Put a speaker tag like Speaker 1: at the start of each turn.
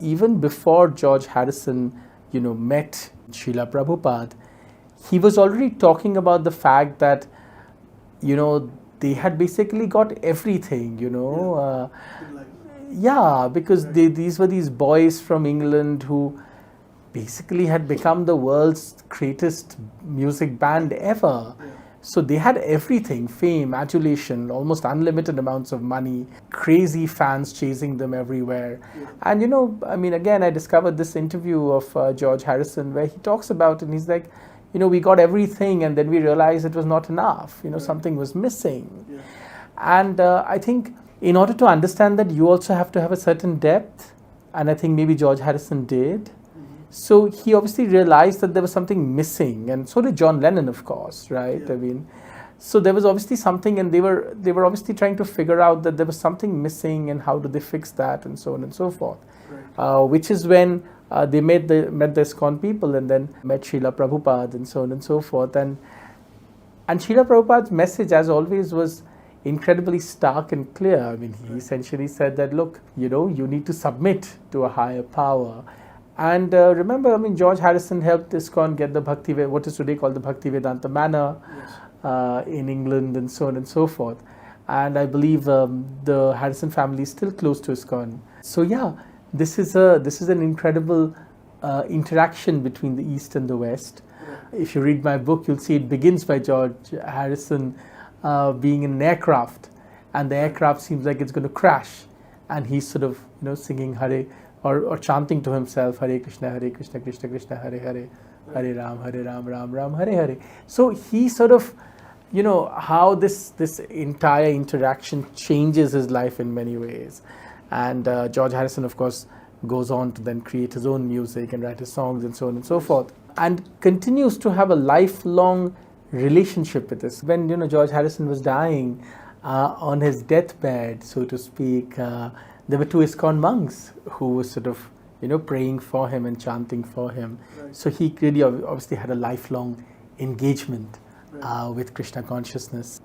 Speaker 1: Even before George Harrison, met Srila Prabhupada, he was already talking about the fact that, they had basically got everything, yeah, because these were these boys from England who basically had become the world's greatest music band ever. So they had everything: fame, adulation, almost unlimited amounts of money, crazy fans chasing them everywhere. And again, I discovered this interview of George Harrison where he talks about it, and he's like, we got everything, and then we realized it was not enough. Something was missing. And I think in order to understand that, you also have to have a certain depth, and I think maybe George Harrison did. So he obviously realized that there was something missing, and so did John Lennon, of course, right? So there was obviously something, and they were obviously trying to figure out that there was something missing, and how do they fix that, and so on and so forth. Which is when they met the ISKCON people, and then met Srila Prabhupada, and so on and so forth. And Srila Prabhupada's message, as always, was incredibly stark and clear. He essentially said that, look, you need to submit to a higher power. And remember, George Harrison helped ISKCON get the what is today called the Bhaktivedanta Manor in England, and so on and so forth. And I believe the Harrison family is still close to ISKCON. So yeah, this is an incredible interaction between the East and the West. If you read my book, you'll see it begins by George Harrison being in an aircraft, and the aircraft seems like it's going to crash, and he's sort of singing Hare, or chanting to himself, Hare Krishna, Krishna Krishna, Hare Hare, Hare Ram, Ram Ram, Hare Hare. So he sort of, how this entire interaction changes his life in many ways. And George Harrison, of course, goes on to then create his own music and write his songs and so on and so forth, and continues to have a lifelong relationship with this. When George Harrison was dying, on his deathbed, so to speak, there were two ISKCON monks who were sort of praying for him and chanting for him. So he really obviously had a lifelong engagement with Krishna consciousness.